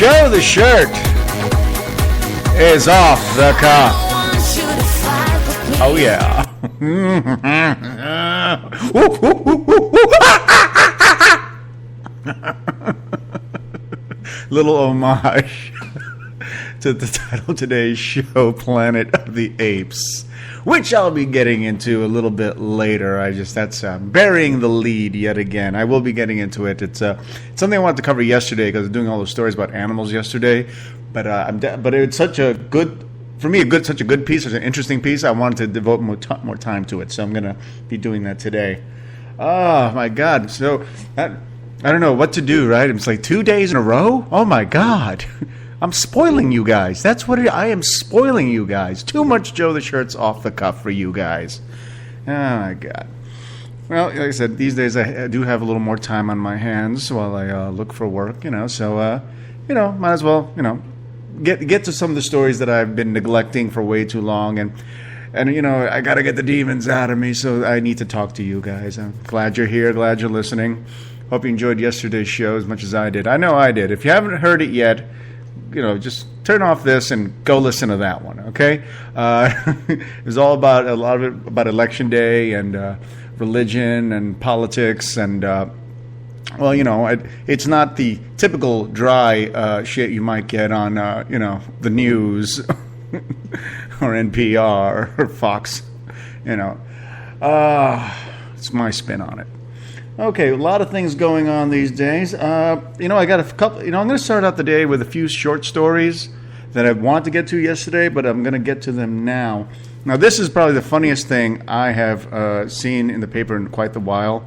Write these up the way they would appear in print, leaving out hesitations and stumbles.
show. The shirt is off the cuff. Oh yeah. Little homage to the title of today's show, Planet of the Apes, which I'll be getting into a little bit later. That's burying the lead yet again. I will be getting into it. It's something I wanted to cover yesterday because I was doing all those stories about animals yesterday. But it's such a good, for me, such a good piece, such an interesting piece. I wanted to devote more time to it, so I'm gonna be doing that today. Oh my God! So I don't know what to do. Right? It's like 2 days in a row. Oh my God! I'm spoiling you guys. That's what I am, spoiling you guys. Too much Joe the Shirt's off the cuff for you guys. Oh my God. Well, like I said, these days I do have a little more time on my hands while I look for work, so, might as well, get to some of the stories that I've been neglecting for way too long. And I got to get the demons out of me, so I need to talk to you guys. I'm glad you're here, glad you're listening. Hope you enjoyed yesterday's show as much as I did. I know I did. If you haven't heard it yet, just turn off this and go listen to that one, okay? It was all about, a lot of it about Election Day and religion and politics and, it's not the typical dry shit you might get on, the news or NPR or Fox, it's my spin on it. Okay, a lot of things going on these days. I got a couple. I'm going to start out the day with a few short stories that I wanted to get to yesterday, but I'm going to get to them now. Now, this is probably the funniest thing I have seen in the paper in quite a while.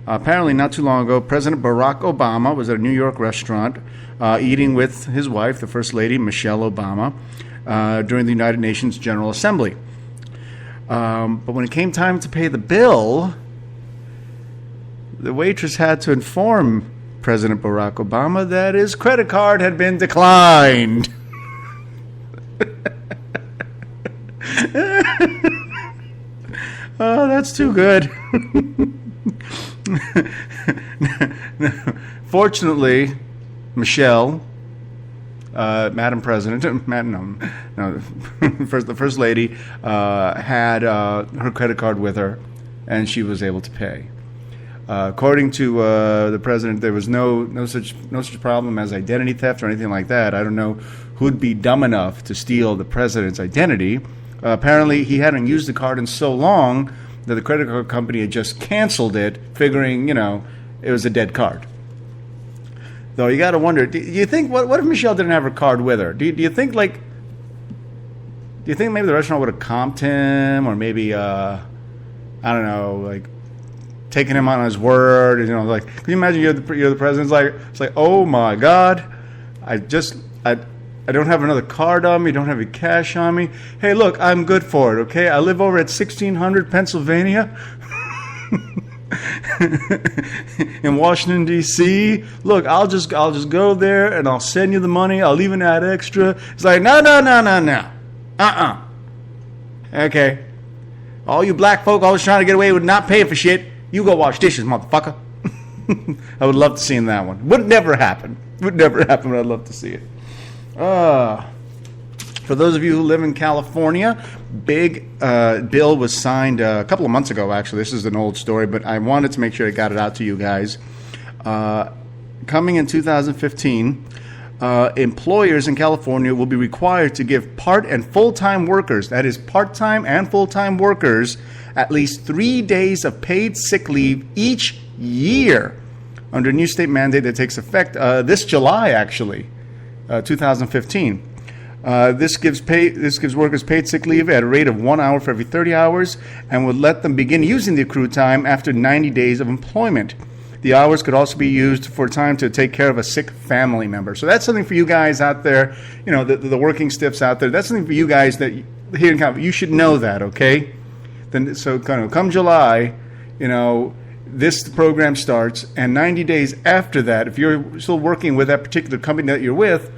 Apparently, not too long ago, President Barack Obama was at a New York restaurant eating with his wife, the First Lady, Michelle Obama, during the United Nations General Assembly. But when it came time to pay the bill, the waitress had to inform President Barack Obama that his credit card had been declined. Oh, that's too good. Fortunately, Michelle, Madam President, the First Lady, had her credit card with her, and she was able to pay. According to the president, there was no such problem as identity theft or anything like that. I don't know who'd be dumb enough to steal the president's identity. Apparently, he hadn't used the card in so long that the credit card company had just canceled it, figuring, it was a dead card. Though you got to wonder, do you think, what if Michelle didn't have her card with her? Do you think maybe the restaurant would have comped him, or maybe, I don't know, like, taking him on his word, can you imagine you're the president? It's like, oh my God, I don't have another card on me, don't have any cash on me. Hey, look, I'm good for it, okay? I live over at 1600 Pennsylvania in Washington D.C. Look, I'll just go there and I'll send you the money. I'll even add extra. It's like, no. Okay. All you black folk always trying to get away with not paying for shit. You go wash dishes, motherfucker. I would love to see that one. Would never happen, but I'd love to see it. For those of you who live in California, big bill was signed a couple of months ago, actually. This is an old story, but I wanted to make sure I got it out to you guys. Coming in 2015, employers in California will be required to give part and full-time workers, that is part-time and full-time workers, at least 3 days of paid sick leave each year under a new state mandate that takes effect this July, actually, 2015. This gives workers paid sick leave at a rate of 1 hour for every 30 hours and would let them begin using the accrued time after 90 days of employment. The hours could also be used for time to take care of a sick family member. So that's something for you guys out there, the working stiffs out there. That's something for you guys that here in California, you should know that, okay? Then so kind of come July, this program starts, and 90 days after that, if you're still working with that particular company that you're with,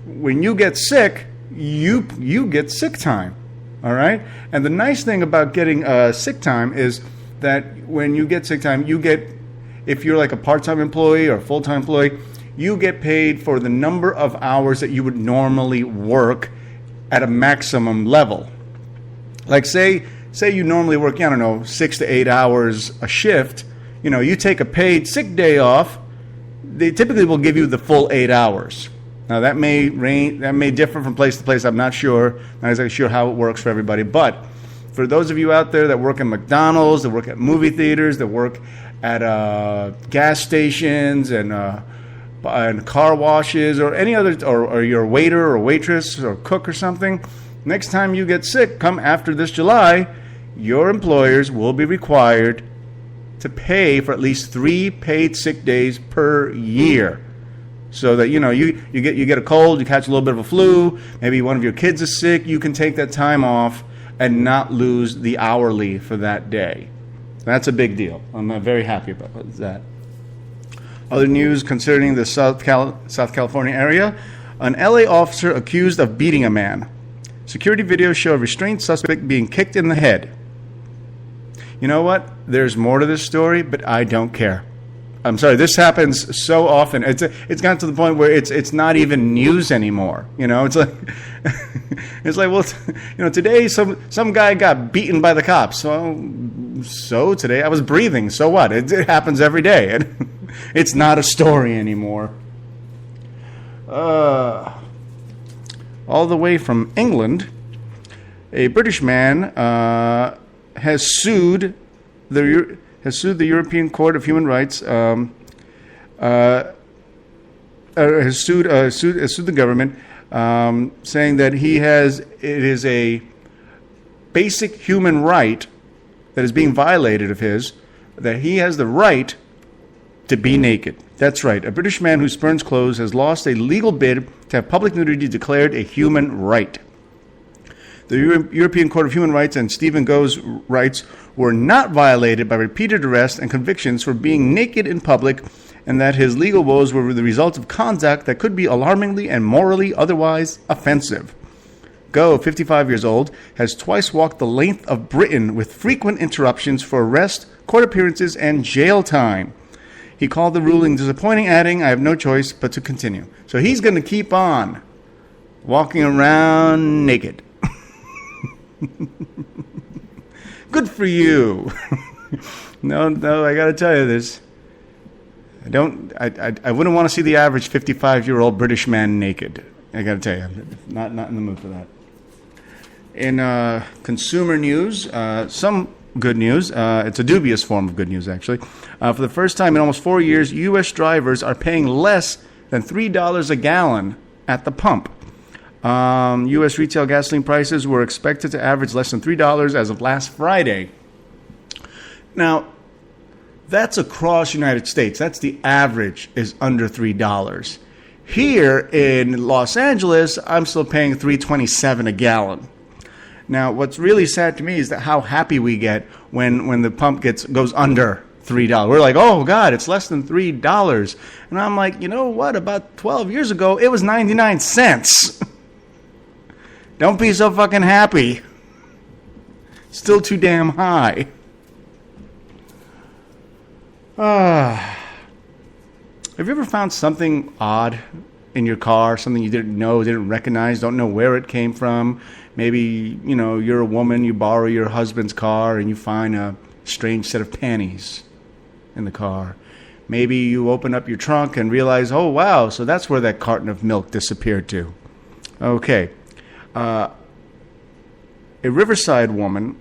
when you get sick, you get sick time, all right? And the nice thing about getting sick time is that when you get sick time, if you're like a part-time employee or a full-time employee, you get paid for the number of hours that you would normally work at a maximum level. Like say you normally work, 6 to 8 hours a shift. You take a paid sick day off, they typically will give you the full 8 hours. Now that may differ from place to place. I'm not exactly sure how it works for everybody. But for those of you out there that work at McDonald's, that work at movie theaters, that work at gas stations and car washes or any other, or you're a waiter or waitress or cook or something, next time you get sick, come after this July, your employers will be required to pay for at least 3 paid sick days per year. So that you get a cold, you catch a little bit of a flu, maybe one of your kids is sick, you can take that time off and not lose the hourly for that day. That's a big deal. I'm very happy about that. Other news concerning the South California area: an LA officer accused of beating a man. Security videos show a restrained suspect being kicked in the head. You know what? There's more to this story, but I don't care. I'm sorry, this happens so often. It's gotten to the point where it's not even news anymore. It's like well, today some guy got beaten by the cops. So today I was breathing. So what? It happens every day. It's not a story anymore. All the way from England, a British man has sued the European Court of Human Rights. Has sued the government, saying that it is a basic human right that is being violated of his, that he has the right to be naked. That's right. A British man who spurns clothes has lost a legal bid to have public nudity declared a human right. The European Court of Human Rights and Stephen Goh's rights were not violated by repeated arrests and convictions for being naked in public, and that his legal woes were the result of conduct that could be alarmingly and morally otherwise offensive. Goh, 55 years old, has twice walked the length of Britain with frequent interruptions for arrest, court appearances, and jail time. He called the ruling disappointing, adding, "I have no choice but to continue." So he's going to keep on walking around naked. Good for you. No, I got to tell you this. I wouldn't want to see the average 55-year-old British man naked. I got to tell you, I'm not in the mood for that. In consumer news, some good news. It's a dubious form of good news, actually. For the first time in almost 4 years, U.S. drivers are paying less than $3 a gallon at the pump. U.S. retail gasoline prices were expected to average less than $3 as of last Friday. Now, that's across the United States. That's the average is under $3. Here in Los Angeles, I'm still paying $3.27 a gallon. Now, what's really sad to me is that how happy we get when the pump goes under $3. We're like, oh God, it's less than $3. And I'm like, you know what? About 12 years ago, it was 99 cents. Don't be so fucking happy. Still too damn high. Have you ever found something odd in your car, something you didn't know, didn't recognize, don't know where it came from? Maybe, you're a woman, you borrow your husband's car and you find a strange set of panties in the car. Maybe you open up your trunk and realize, oh wow, so that's where that carton of milk disappeared to. Okay. A Riverside woman,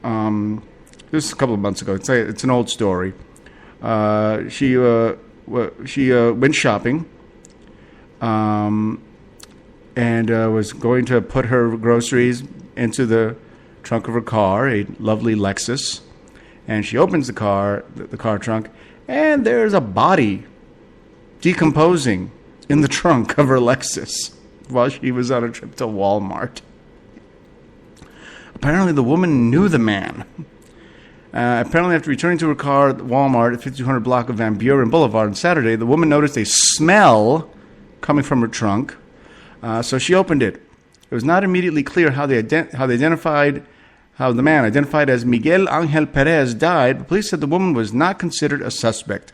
this was a couple of months ago, it's an old story. She went shopping and was going to put her groceries into the trunk of her car, a lovely Lexus. And she opens the car trunk, and there's a body decomposing in the trunk of her Lexus while she was on a trip to Walmart. Apparently, the woman knew the man. Apparently, after returning to her car at Walmart at 5200 block of Van Buren Boulevard on Saturday, the woman noticed a smell coming from her trunk. So she opened it. It was not immediately clear how the man, identified as Miguel Angel Perez, died. But police said the woman was not considered a suspect.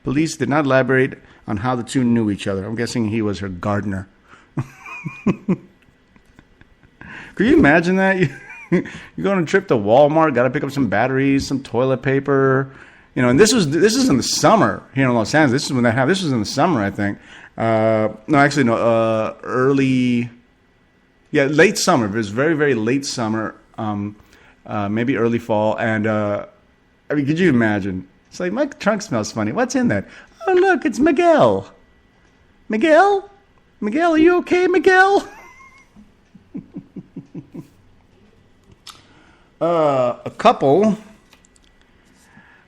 Police did not elaborate on how the two knew each other. I'm guessing he was her gardener. Could you imagine that? You go on a trip to Walmart, got to pick up some batteries, some toilet paper, and this is in the summer here in Los Angeles. This is when that happened. This was in the summer, I think. Late summer. It was very, very late summer, maybe early fall. And could you imagine? It's like, my trunk smells funny. What's in that? Oh, look, it's Miguel. Miguel, are you okay, Miguel? A couple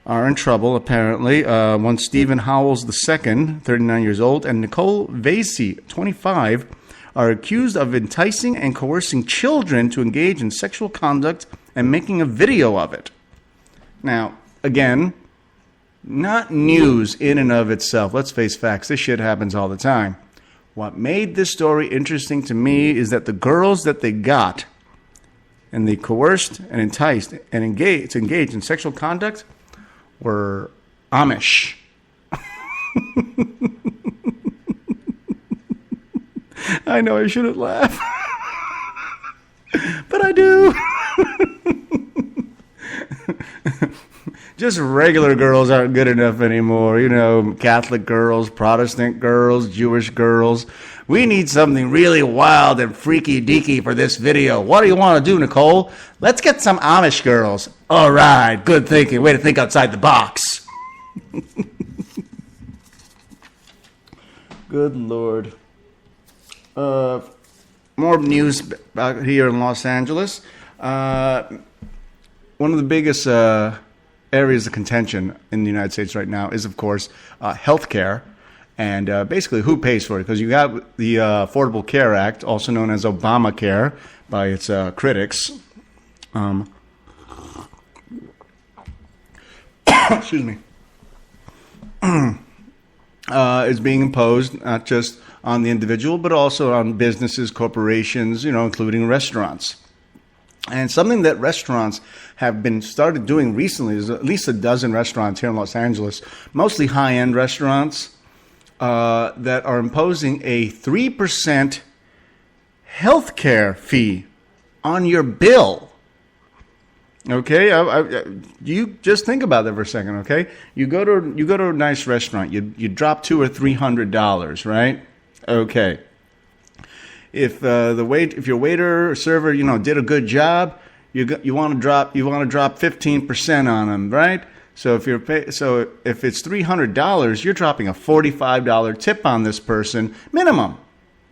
are in trouble, apparently. One, Stephen Howells II, 39 years old, and Nicole Vasey, 25, are accused of enticing and coercing children to engage in sexual conduct and making a video of it. Now, again, not news in and of itself. Let's face facts. This shit happens all the time. What made this story interesting to me is that the girls that they got and they coerced and enticed and engaged in sexual conduct were Amish. I know I shouldn't laugh, but I do. Just regular girls aren't good enough anymore. Catholic girls, Protestant girls, Jewish girls. We need something really wild and freaky deaky for this video. What do you want to do, Nicole? Let's get some Amish girls. All right, good thinking. Way to think outside the box. Good Lord. More news out here in Los Angeles. One of the biggest areas of contention in the United States right now is, of course, healthcare, and basically who pays for it. Because you got the Affordable Care Act, also known as Obamacare by its critics. Excuse me. Is being imposed not just on the individual, but also on businesses, corporations, including restaurants. And something that restaurants have been started doing recently, there's at least a dozen restaurants here in Los Angeles, mostly high-end restaurants, that are imposing a 3% healthcare fee on your bill. Okay, you just think about that for a second. Okay, you go to a nice restaurant, you drop $200 or $300, right? Okay. If your waiter or server, did a good job, you want to drop 15% on them, right? So if it's $300, you're dropping a $45 tip on this person minimum.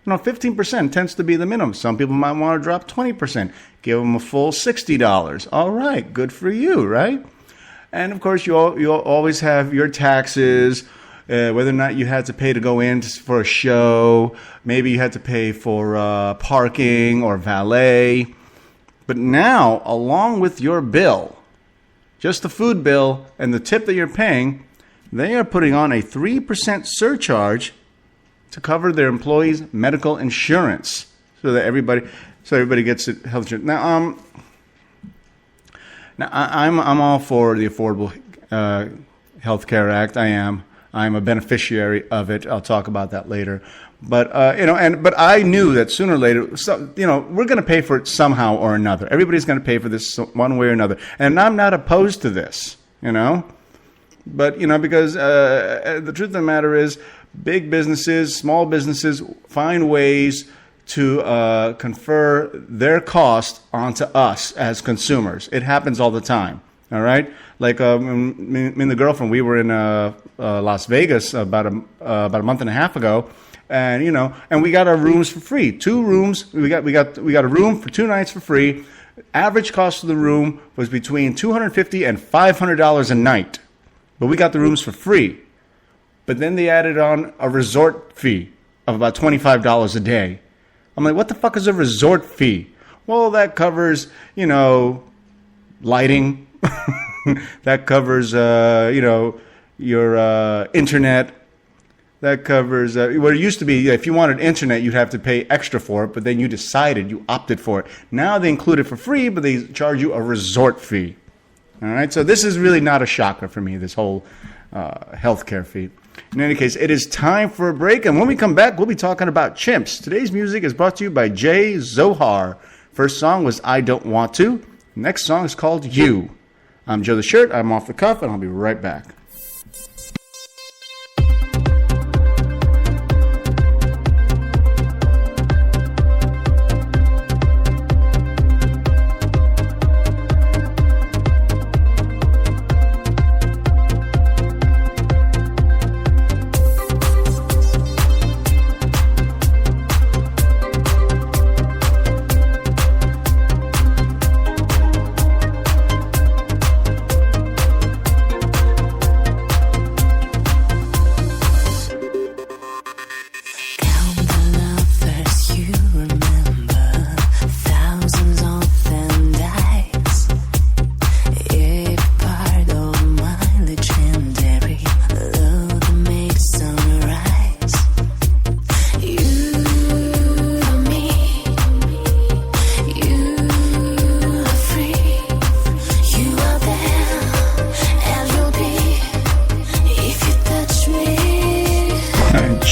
15% tends to be the minimum. Some people might want to drop 20%. Give them a full $60. All right, good for you, right? And of course, you always have your taxes. Whether or not you had to pay to go in for a show, maybe you had to pay for parking or valet. But now, along with your bill, just the food bill and the tip that you're paying, they are putting on a 3% surcharge to cover their employees' medical insurance, so everybody gets health insurance. Now I'm all for the Affordable Health Care Act. I'm a beneficiary of it. I'll talk about that later. But but I knew that sooner or later, we're going to pay for it somehow or another. Everybody's going to pay for this one way or another, and I'm not opposed to this. But because the truth of the matter is, big businesses, small businesses find ways to confer their cost onto us as consumers. It happens all the time. All right, like me and the girlfriend, we were in Las Vegas about a month and a half ago, and and we got our rooms for free. 2 rooms. We got a room for 2 nights for free. Average cost of the room was between $250 and $500 a night, but we got the rooms for free. But then they added on a resort fee of about $25 a day. I'm like, what the fuck is a resort fee? Well, that covers lighting. That covers, your internet. That covers, what it used to be, if you wanted internet, you'd have to pay extra for it, but then you opted for it. Now they include it for free, but they charge you a resort fee. All right, so this is really not a shocker for me, this whole healthcare fee. In any case, it is time for a break, and when we come back, we'll be talking about chimps. Today's music is brought to you by Jay Zohar. First song was I Don't Want To. Next song is called You. I'm Joe the Shirt. I'm off the cuff, and I'll be right back.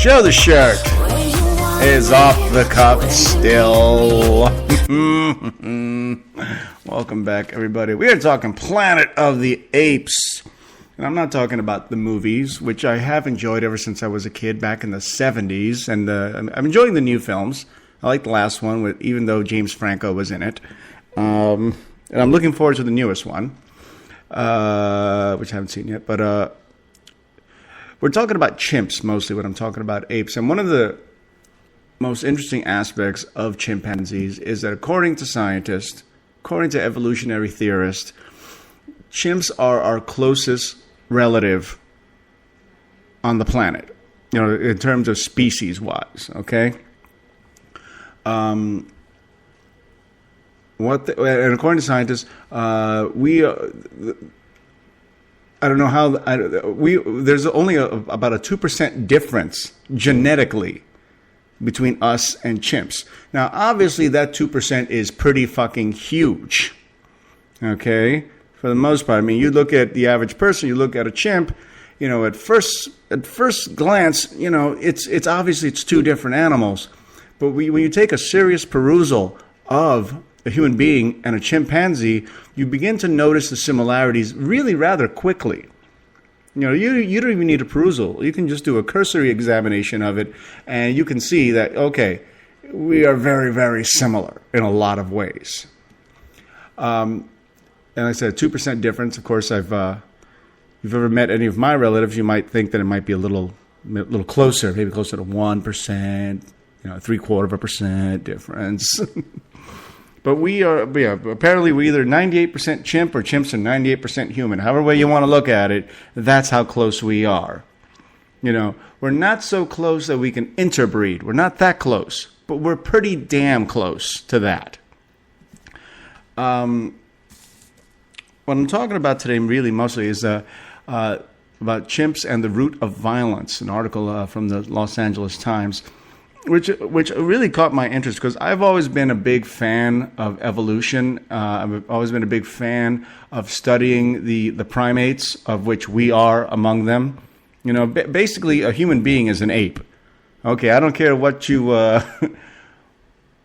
Joe the Shirt is off the cuff still. Welcome back, everybody. We are talking Planet of the Apes. And I'm not talking about the movies, which I have enjoyed ever since I was a kid back in the 70s. And I'm enjoying the new films. I like the last one, even though James Franco was in it. And I'm looking forward to the newest one, which I haven't seen yet. But we're talking about chimps mostly when I'm talking about apes. And one of the most interesting aspects of chimpanzees is that according to scientists, according to evolutionary theorists, chimps are our closest relative on the planet, in terms of species-wise, okay? And according to scientists, I don't know how there's only about a 2% difference genetically between us and chimps. Now, obviously, that 2% is pretty fucking huge. Okay, for the most part. I mean, you look at the average person, you look at a chimp. At first glance, it's obviously it's two different animals. But when you take a serious perusal of a human being and a chimpanzee, you begin to notice the similarities really rather quickly. You don't even need a perusal. You can just do a cursory examination of it, and you can see that, okay, we are very, very similar in a lot of ways. And like I said, 2% difference. Of course, if you've ever met any of my relatives, you might think that it might be a little closer, maybe closer to 1%, 0.75% difference. But apparently we're either 98% chimp or chimps are 98% human. However way you want to look at it, that's how close we are. We're not so close that we can interbreed. We're not that close, but we're pretty damn close to that. What I'm talking about today really mostly is about chimps and the root of violence, an article from the Los Angeles Times. Which really caught my interest because I've always been a big fan of evolution. I've always been a big fan of studying the primates, of which we are among them. Basically, a human being is an ape. Okay, I don't care what you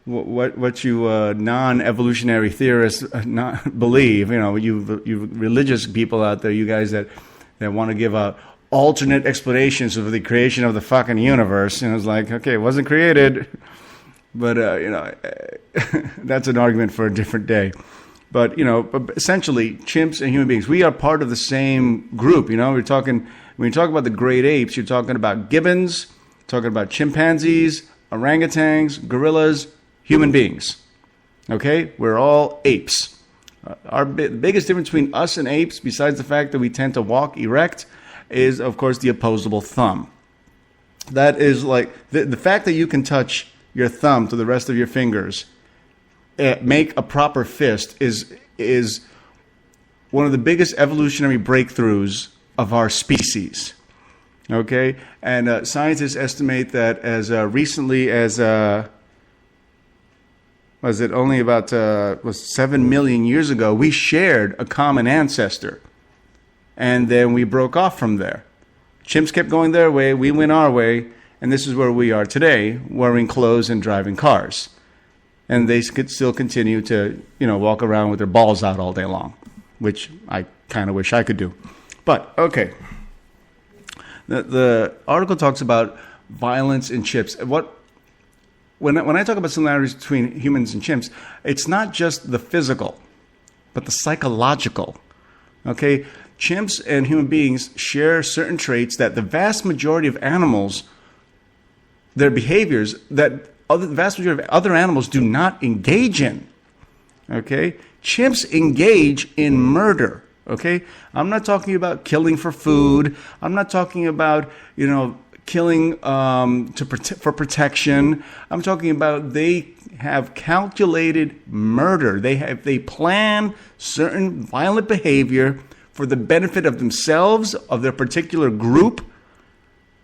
non-evolutionary theorists not believe. You religious people out there, you guys that want to give a alternate explanations of the creation of the fucking universe. And it's like, okay, it wasn't created. But, that's an argument for a different day. But, essentially, chimps and human beings, we are part of the same group. When you talk about the great apes, you're talking about gibbons, talking about chimpanzees, orangutans, gorillas, human beings. Okay? We're all apes. The biggest difference between us and apes, besides the fact that we tend to walk erect, is, of course, the opposable thumb. That is like the fact that you can touch your thumb to the rest of your fingers, make a proper fist, is one of the biggest evolutionary breakthroughs of our species. Okay? And scientists estimate that as recently as, only about 7 million years ago, we shared a common ancestor. And then we broke off from there. Chimps kept going their way, we went our way, and this is where we are today, wearing clothes and driving cars. And they could still continue to, walk around with their balls out all day long, which I kind of wish I could do. But, okay. The article talks about violence in chimps. When I talk about similarities between humans and chimps, it's not just the physical, but the psychological. Okay? Chimps and human beings share certain traits that the vast majority of animals, their behaviors, that the vast majority of other animals do not engage in. Okay? Chimps engage in murder. Okay? I'm not talking about killing for food. I'm not talking about, killing for protection. I'm talking about they have calculated murder. They plan certain violent behavior for the benefit of themselves, of their particular group.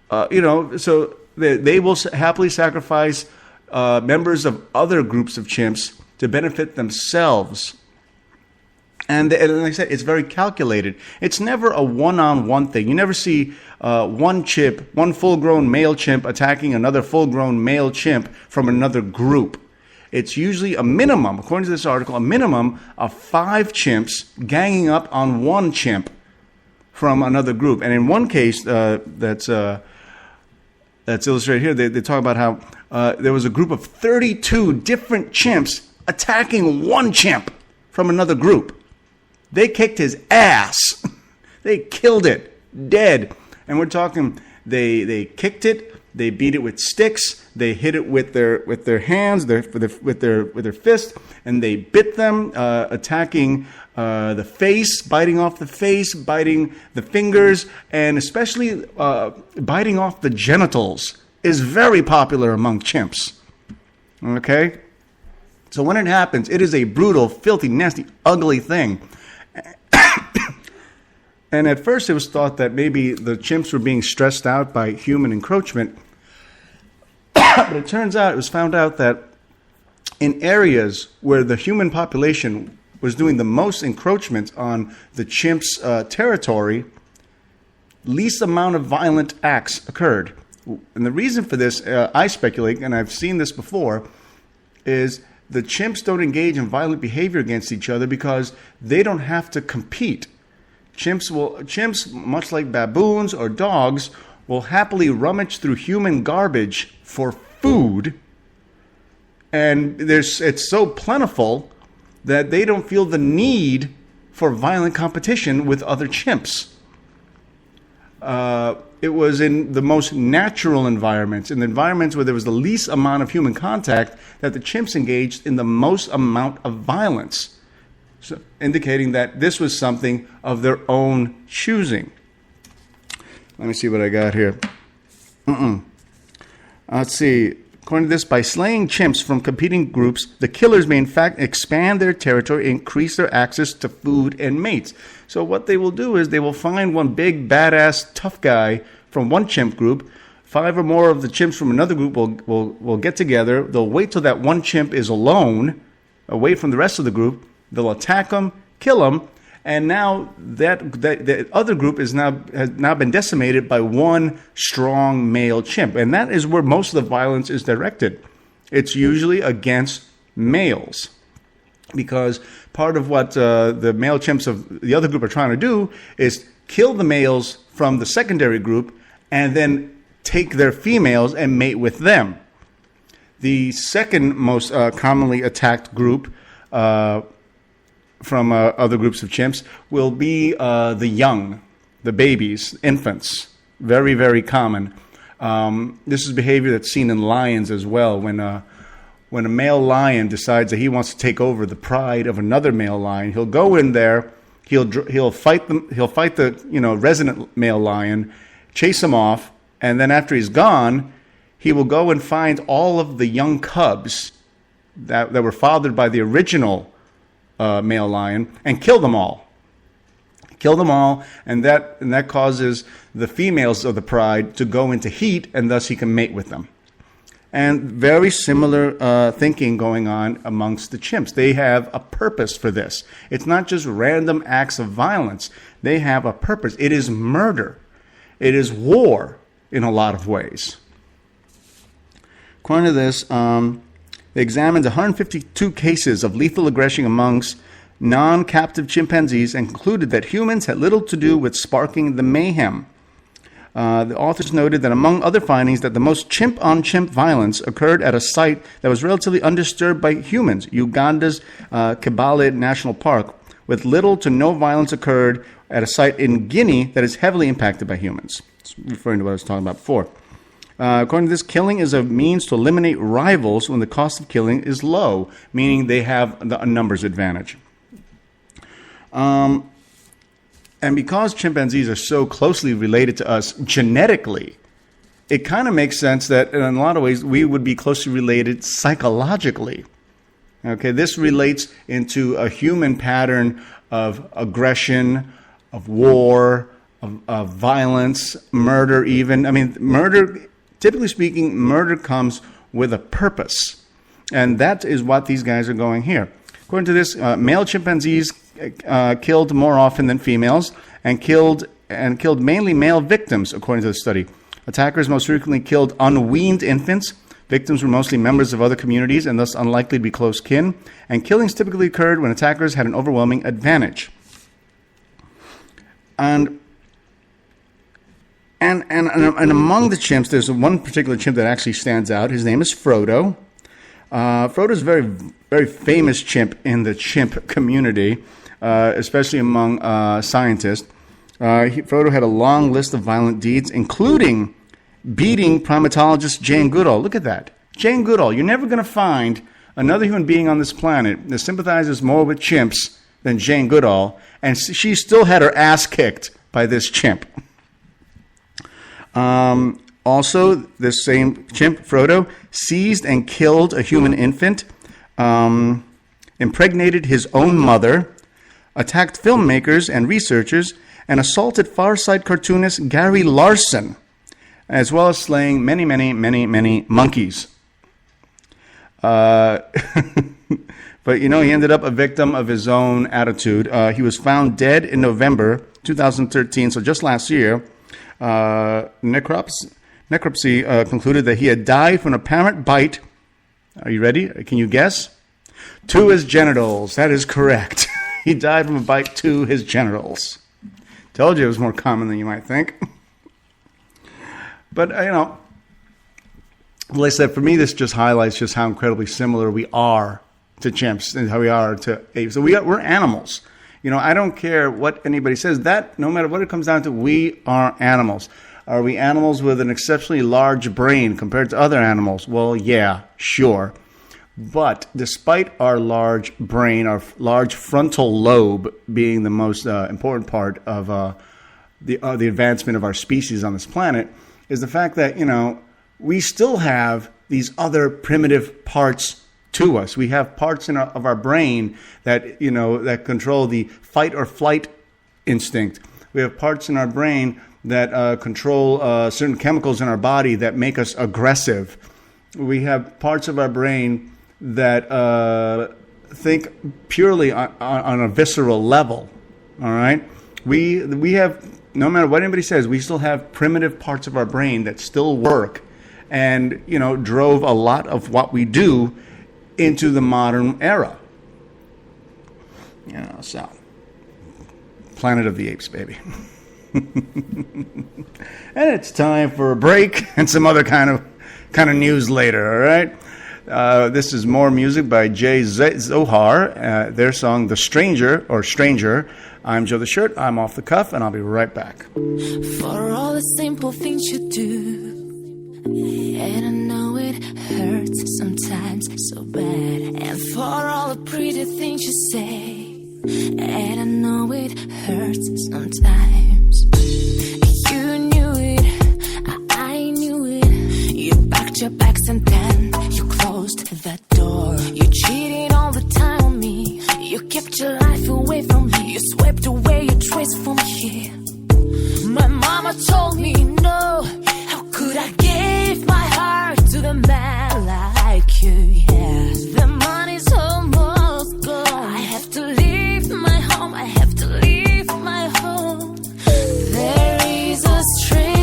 So they will happily sacrifice members of other groups of chimps to benefit themselves. And like I said, it's very calculated. It's never a one-on-one thing. You never see one full-grown male chimp attacking another full-grown male chimp from another group. It's usually a minimum, according to this article, a minimum of 5 chimps ganging up on one chimp from another group. And in one case that's illustrated here, they talk about how there was a group of 32 different chimps attacking one chimp from another group. They kicked his ass. They killed it, dead. And we're talking, they kicked it, they beat it with sticks, they hit it with their hands, with their fists, and they bit them, attacking the face, biting off the face, biting the fingers, and especially biting off the genitals is very popular among chimps. Okay? So when it happens, it is a brutal, filthy, nasty, ugly thing. And at first it was thought that maybe the chimps were being stressed out by human encroachment. But it turns out, it was found out that in areas where the human population was doing the most encroachment on the chimps' territory, least amount of violent acts occurred. And the reason for this, I speculate, and I've seen this before, is the chimps don't engage in violent behavior against each other because they don't have to compete. Chimps, much like baboons or dogs, will happily rummage through human garbage for food, and it's so plentiful that they don't feel the need for violent competition with other chimps. It was in the most natural environments, in the environments where there was the least amount of human contact, that the chimps engaged in the most amount of violence, so indicating that this was something of their own choosing. Let me see what I got here. Let's see. According to this, by slaying chimps from competing groups, the killers may in fact expand their territory, increase their access to food and mates. So what they will do is they will find one big, badass, tough guy from one chimp group. 5 or more of the chimps from another group will get together. They'll wait till that one chimp is alone, away from the rest of the group. They'll attack him, kill him, and now that other group has now been decimated by one strong male chimp. And that is where most of the violence is directed. It's usually against males, because part of what the male chimps of the other group are trying to do is kill the males from the secondary group and then take their females and mate with them. The second most commonly attacked group from other groups of chimps will be the young, the babies, infants. Very, very common. This is behavior that's seen in lions as well. When a male lion decides that he wants to take over the pride of another male lion, he'll go in there, he'll fight the resident male lion, chase him off, and then after he's gone, he will go and find all of the young cubs that were fathered by the original male lion and kill them all. And that causes the females of the pride to go into heat, and thus he can mate with them. And very similar thinking going on amongst the chimps. They have a purpose for this. It's not just random acts of violence. They have a purpose. It is murder. It is war in a lot of ways. According to this, they examined 152 cases of lethal aggression amongst non-captive chimpanzees and concluded that humans had little to do with sparking the mayhem. The authors noted that among other findings that the most chimp-on-chimp violence occurred at a site that was relatively undisturbed by humans, Uganda's Kibale National Park, with little to no violence occurred at a site in Guinea that is heavily impacted by humans. It's referring to what I was talking about before. According to this, killing is a means to eliminate rivals when the cost of killing is low, meaning they have a numbers advantage. And because chimpanzees are so closely related to us genetically, it kind of makes sense that in a lot of ways we would be closely related psychologically. Okay, this relates into a human pattern of aggression, of war, of violence, murder even. I mean, murder, typically speaking, murder comes with a purpose. And that is what these guys are going here. According to this, male chimpanzees killed more often than females and killed mainly male victims, according to the study. Attackers most frequently killed unweaned infants. Victims were mostly members of other communities and thus unlikely to be close kin. And killings typically occurred when attackers had an overwhelming advantage. And among the chimps, there's one particular chimp that actually stands out. His name is Frodo. Frodo is a very, very famous chimp in the chimp community, especially among scientists. Frodo had a long list of violent deeds, including beating primatologist Jane Goodall. Look at that. Jane Goodall. You're never going to find another human being on this planet that sympathizes more with chimps than Jane Goodall, and she still had her ass kicked by this chimp. Also, this same chimp, Frodo, seized and killed a human infant, impregnated his own mother, attacked filmmakers and researchers, and assaulted Far Side cartoonist Gary Larson, as well as slaying many, many, many, many monkeys. But, he ended up a victim of his own attitude. He was found dead in November 2013, so just last year. Necropsy concluded that he had died from an apparent bite. Are you ready? Can you guess? To his genitals. That is correct. He died from a bite to his genitals. Told you it was more common than you might think. But, like I said, for me, this just highlights just how incredibly similar we are to chimps and how we are to apes. So we're animals. I don't care what anybody says. That, no matter what it comes down to, we are animals. Are we animals with an exceptionally large brain compared to other animals? Well, yeah, sure. But despite our large brain, our large frontal lobe being the most important part of the advancement of our species on this planet, is the fact that, we still have these other primitive parts to us. We have parts of our brain that, that control the fight or flight instinct. We have parts in our brain that control certain chemicals in our body that make us aggressive. We have parts of our brain that think purely on a visceral level. All right? We have, no matter what anybody says, we still have primitive parts of our brain that still work and, drove a lot of what we do into the modern era. So Planet of the Apes, baby. And it's time for a break and some other kind of news later, all right? This is more music by Jay Zohar, their song The Stranger, or Stranger. I'm Joe the Shirt, I'm off the cuff, and I'll be right back. For all the simple things you do, and I know it hurts sometimes so bad. And for all the pretty things you say, and I know it hurts sometimes. You knew it, I knew it. You packed your bags and then you closed that door. You cheated all the time on me. You kept your life away from me. You swept away your trace from here. My mama told me no. How could I give my heart to the man like you? Yeah, the money's almost gone. I have to leave my home. I have to leave my home. There is a stranger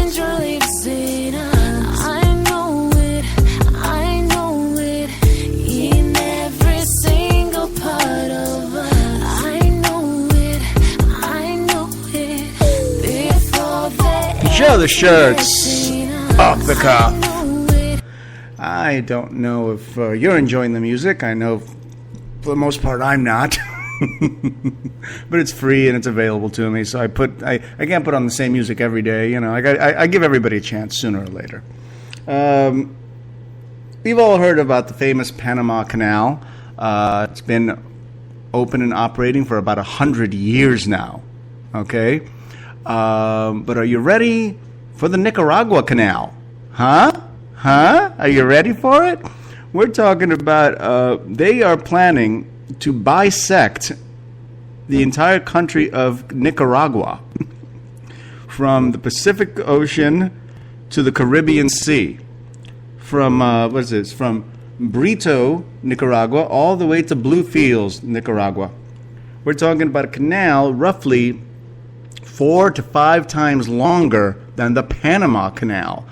Show the shirts off the cuff. I don't know if you're enjoying the music. I know for the most part I'm not. But it's free and it's available to me, so I can't put on the same music every day. You know, I give everybody a chance sooner or later. We've all heard about the famous Panama Canal. It's been open and operating for about 100 years now. Okay, but are you ready for the Nicaragua Canal? Huh? Are you ready for it? We're talking about they are planning to bisect the entire country of Nicaragua from the Pacific Ocean to the Caribbean Sea. From from Brito, Nicaragua, all the way to Bluefields, Nicaragua. We're talking about a canal roughly 4 to 5 times longer than the Panama Canal.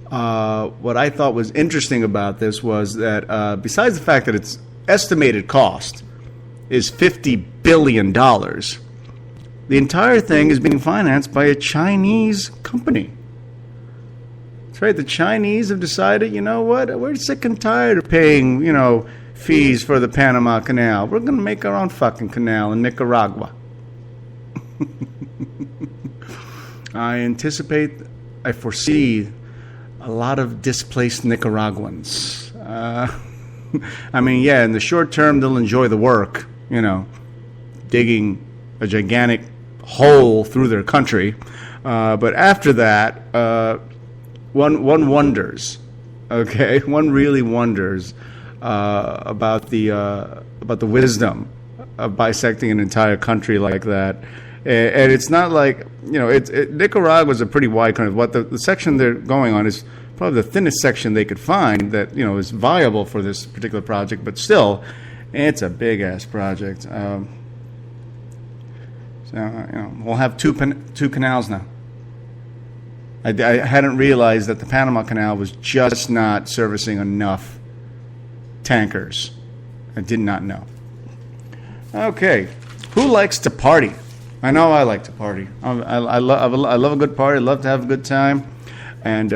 What I thought was interesting about this was that besides the fact that its estimated cost is $50 billion, the entire thing is being financed by a Chinese company. That's right, the Chinese have decided, you know what, we're sick and tired of paying, fees for the Panama Canal. We're going to make our own fucking canal in Nicaragua. I foresee a lot of displaced Nicaraguans. In the short term, they'll enjoy the work, digging a gigantic hole through their country. But after that, one wonders, okay? One really wonders about the wisdom of bisecting an entire country like that. And it's not like, Nicaragua is a pretty wide country. What the section they're going on is probably the thinnest section they could find that, is viable for this particular project. But still, it's a big-ass project. We'll have two canals now. I hadn't realized that the Panama Canal was just not servicing enough tankers. I did not know. Okay, who likes to party? I know I like to party. I love a good party. I love to have a good time. And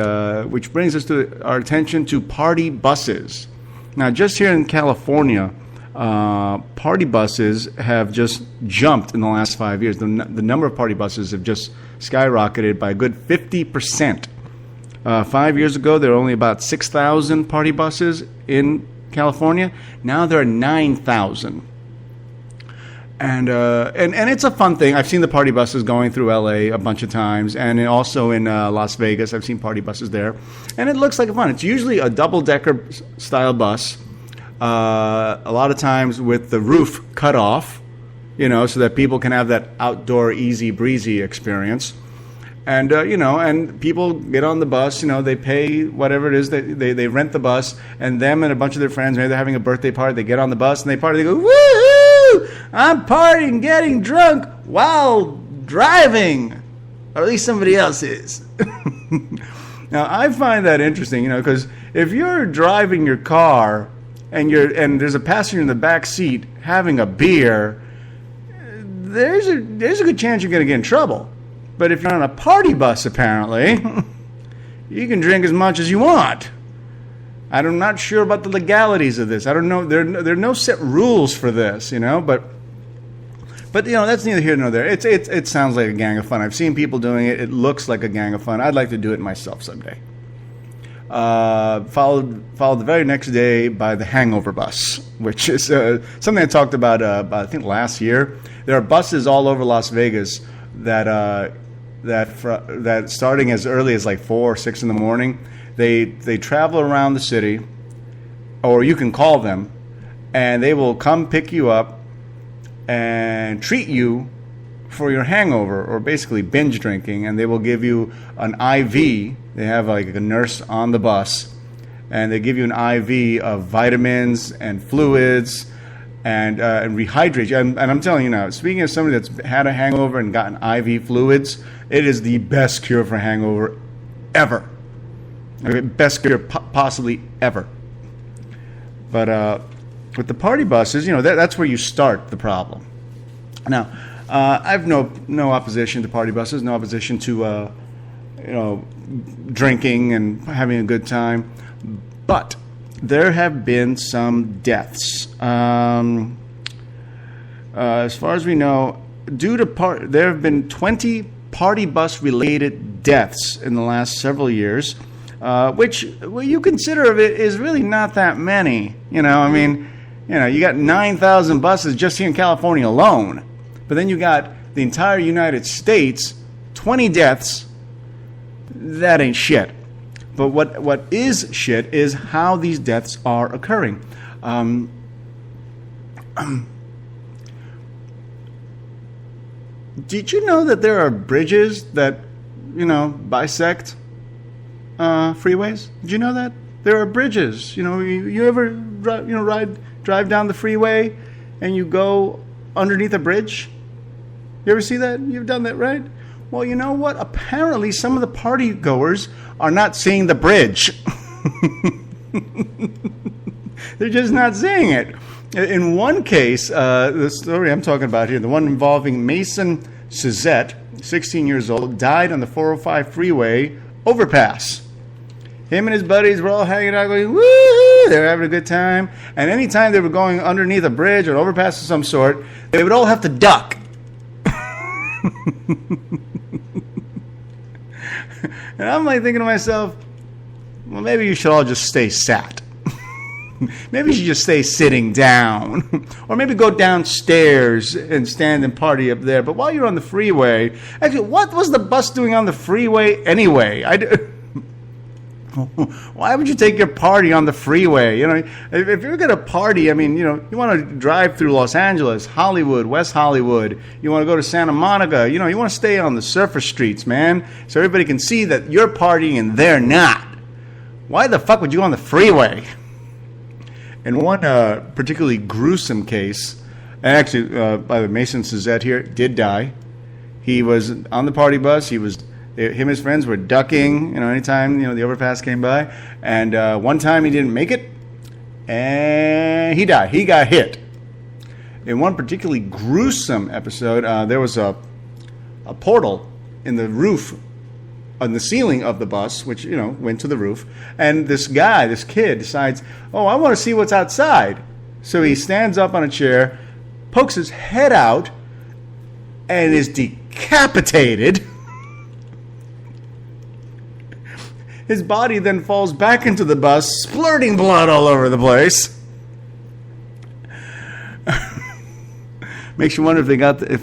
which brings us to our attention to party buses. Now, just here in California, party buses have just jumped in the last 5 years. The number of party buses have just skyrocketed by a good 50%. 5 years ago, there were only about 6,000 party buses in California. Now there are 9,000. And it's a fun thing. I've seen the party buses going through LA a bunch of times, and also in Las Vegas. I've seen party buses there, and it looks like fun. It's usually a double-decker style bus, a lot of times with the roof cut off, so that people can have that outdoor easy breezy experience. And and people get on the bus. They pay whatever it is. They rent the bus, and them and a bunch of their friends, maybe they're having a birthday party. They get on the bus and they party. They go, woohoo! I'm partying, getting drunk while driving, or at least somebody else is. Now, I find that interesting, because if you're driving your car and there's a passenger in the back seat having a beer, there's a good chance you're going to get in trouble. But if you're on a party bus, apparently, you can drink as much as you want. I'm not sure about the legalities of this. I don't know. There are no set rules for this, but that's neither here nor there. It sounds like a gang of fun. I've seen people doing it. It looks like a gang of fun. I'd like to do it myself someday. Followed the very next day by the hangover bus, which is something I talked about I think last year. There are buses all over Las Vegas that starting as early as like 4 or 6 in the morning. They travel around the city, or you can call them, and they will come pick you up and treat you for your hangover, or basically binge drinking, and they will give you an IV. They have like a nurse on the bus, and they give you an IV of vitamins and fluids and rehydrate you. And I'm telling you now, speaking as somebody that's had a hangover and gotten IV fluids, it is the best cure for hangover ever. Best cure possibly ever. But with the party buses, that's where you start the problem. Now, I've no opposition to party buses, no opposition to drinking and having a good time. But there have been some deaths. As far as we know, there have been 20 party bus related deaths in the last several years, which you consider of it is really not that many. You got 9,000 buses just here in California alone, but then you got the entire United States, 20 deaths. That ain't shit. But what is shit is how these deaths are occurring. Did you know that there are bridges that, bisect freeways? Did you know that? There are bridges. You ever drive down the freeway and you go underneath a bridge? You ever see that? You've done that, right? Well, you know what? Apparently some of the party goers are not seeing the bridge. They're just not seeing it. In one case, the story I'm talking about here, the one involving Mason Suzette, 16 years old, died on the 405 freeway overpass. Him and his buddies were all hanging out going, woo! They were having a good time. And anytime they were going underneath a bridge or an overpass of some sort, they would all have to duck. And I'm like thinking to myself, well, maybe you should all just stay sat. Maybe you should just stay sitting down. Or maybe go downstairs and stand and party up there. But while you're on the freeway, actually, what was the bus doing on the freeway anyway? Why would you take your party on the freeway? If you're going to party, you want to drive through Los Angeles, Hollywood, West Hollywood. You want to go to Santa Monica. You want to stay on the surface streets, man, so everybody can see that you're partying and they're not. Why the fuck would you go on the freeway? In one particularly gruesome case, and actually, by the Mason Suzette here, did die. He was on the party bus. Him and his friends were ducking, anytime, the overpass came by. And one time he didn't make it, and he died. He got hit. In one particularly gruesome episode, there was a portal in the roof, on the ceiling of the bus, which, went to the roof. And this kid decides, I want to see what's outside. So he stands up on a chair, pokes his head out, and is decapitated. His body then falls back into the bus, splurting blood all over the place. Makes you wonder if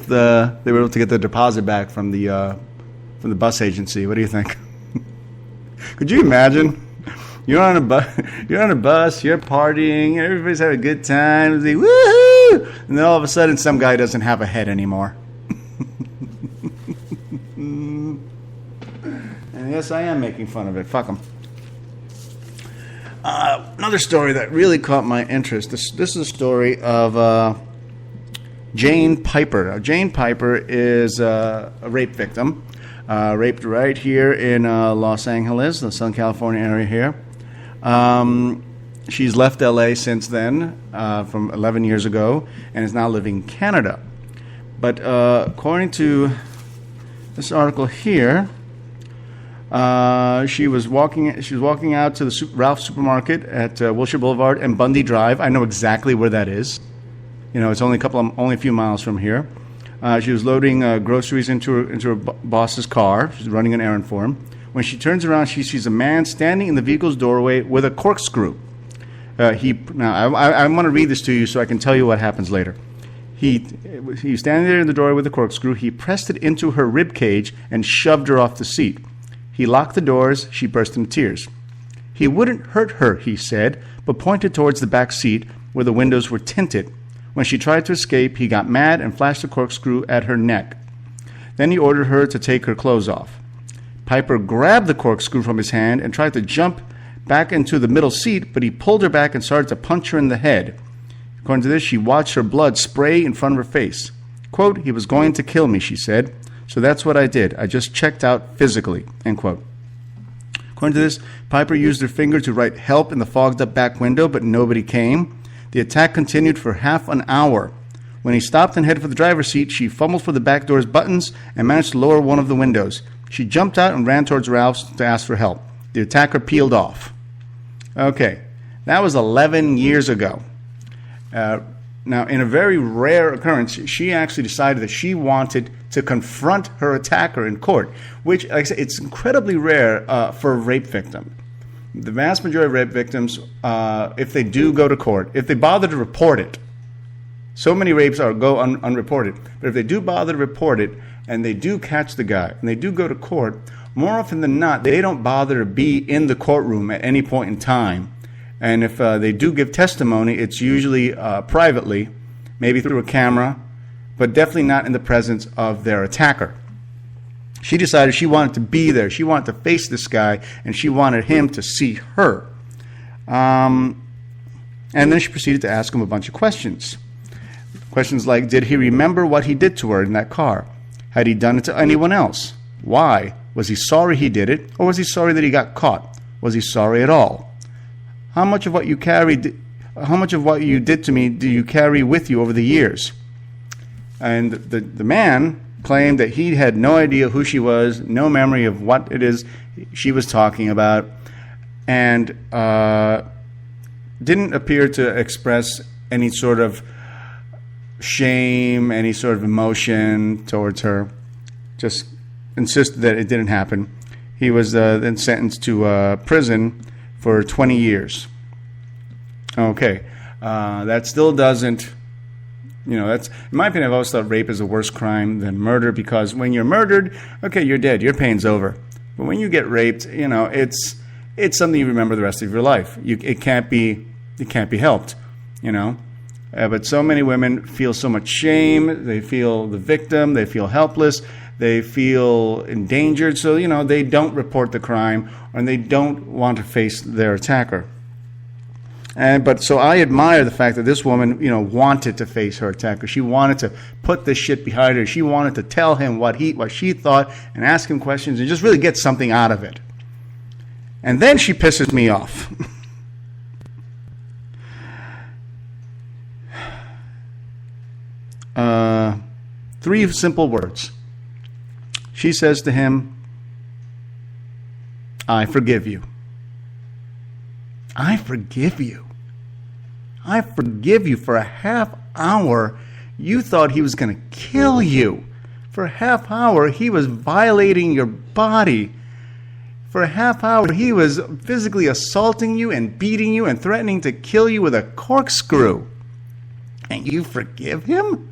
they were able to get the deposit back from the bus agency. What do you think? Could you imagine? You're on a bus, you're partying, everybody's having a good time, like, woohoo! And then all of a sudden, some guy doesn't have a head anymore. And yes, I am making fun of it. Fuck them. Another story that really caught my interest. This is a story of Jane Piper. Now, Jane Piper is a rape victim. Raped right here in Los Angeles, the Southern California area here. She's left LA since then, from 11 years ago, and is now living in Canada. But according to this article here, she was walking out to the Ralph supermarket at Wilshire Boulevard and Bundy Drive. I know exactly where that is. It's only a few miles from here. She was loading groceries into her boss's car. She's running an errand for him. When she turns around, she sees a man standing in the vehicle's doorway with a corkscrew. I want to read this to you so I can tell you what happens later. He was standing there in the doorway with a corkscrew. He pressed it into her rib cage and shoved her off the seat. He locked the doors. She burst into tears. He wouldn't hurt her, he said, but pointed towards the back seat where the windows were tinted. When she tried to escape, he got mad and flashed a corkscrew at her neck. Then he ordered her to take her clothes off. Piper grabbed the corkscrew from his hand and tried to jump back into the middle seat, but he pulled her back and started to punch her in the head. According to this, she watched her blood spray in front of her face. Quote, "He was going to kill me," she said. "So that's what I did. I just checked out physically," end quote. According to this, Piper used her finger to write help in the fogged-up back window, but nobody came. The attack continued for half an hour. When he stopped and headed for the driver's seat, she fumbled for the back door's buttons and managed to lower one of the windows. She jumped out and ran towards Ralph's to ask for help. The attacker peeled off. Okay, that was 11 years ago. Now, in a very rare occurrence, she actually decided that she wanted to confront her attacker in court, which, like I said, it's incredibly rare for a rape victim. The vast majority of rape victims, if they do go to court, if they bother to report it, so many rapes go unreported, but if they do bother to report it and they do catch the guy and they do go to court, more often than not, they don't bother to be in the courtroom at any point in time. And if they do give testimony, it's usually privately, maybe through a camera, but definitely not in the presence of their attacker. She decided she wanted to be there. She wanted to face this guy, and she wanted him to see her. And then she proceeded to ask him a bunch of questions. Questions like, did he remember what he did to her in that car? Had he done it to anyone else? Why? Was he sorry he did it, or was he sorry that he got caught? Was he sorry at all? How much of what you did to me do you carry with you over the years? And the man claimed that he had no idea who she was, no memory of what it is she was talking about, and didn't appear to express any sort of shame, any sort of emotion towards her. Just insisted that it didn't happen. He was then sentenced to prison for 20 years. Okay, that still doesn't, that's, in my opinion, I've always thought rape is a worse crime than murder, because when you're murdered, okay, you're dead, your pain's over. But when you get raped, it's something you remember the rest of your life. It can't be helped, But so many women feel so much shame, they feel the victim, they feel helpless, they feel endangered, so, they don't report the crime, and they don't want to face their attacker. But so I admire the fact that this woman, wanted to face her attacker. She wanted to put this shit behind her. She wanted to tell him what she thought and ask him questions and just really get something out of it. And then she pisses me off. Three simple words. She says to him, I forgive you. I forgive you. I forgive you. For a half hour, you thought he was going to kill you. For a half hour, he was violating your body. For a half hour, he was physically assaulting you and beating you and threatening to kill you with a corkscrew. And you forgive him?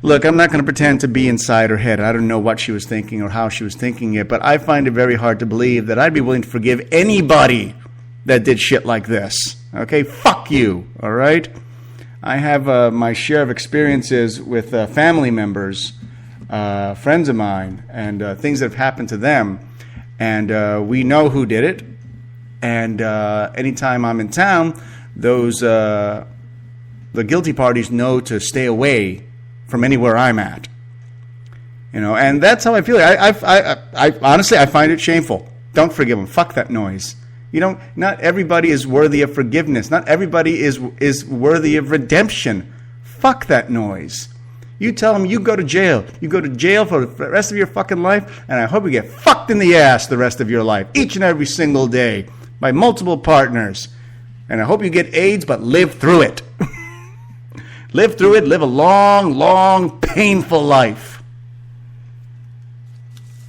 Look, I'm not going to pretend to be inside her head. I don't know what she was thinking or how she was thinking it, but I find it very hard to believe that I'd be willing to forgive anybody that did shit like this. Okay? Fuck you. All right? I have my share of experiences with family members, friends of mine, and things that have happened to them. And we know who did it. And anytime I'm in town, the guilty parties know to stay away from anywhere I'm at, and that's how I feel. I honestly, I find it shameful. Don't forgive them. Fuck that noise. Not everybody is worthy of forgiveness. Not everybody is worthy of redemption. Fuck that noise. You tell them you go to jail. You go to jail for the rest of your fucking life, and I hope you get fucked in the ass the rest of your life, each and every single day, by multiple partners. And I hope you get AIDS, but live through it. Live through it, live a long, long, painful life.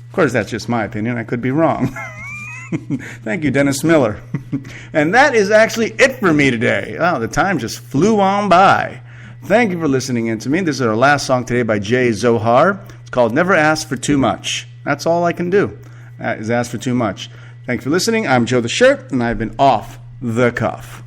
Of course, that's just my opinion. I could be wrong. Thank you, Dennis Miller. And that is actually it for me today. Oh, the time just flew on by. Thank you for listening in to me. This is our last song today by Jay Zohar. It's called Never Ask for Too Much. That's all I can do, is ask for too much. Thank you for listening. I'm Joe the Shirt, and I've been off the cuff.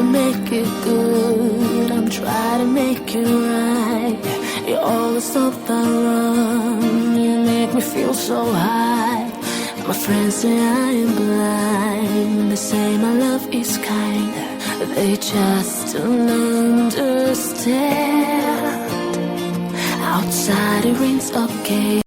Make it good, I'm trying to make it right. You always stop that wrong, you make me feel so high. My friends say I am blind, they say my love is kind, they just don't understand. Outside it rains okay.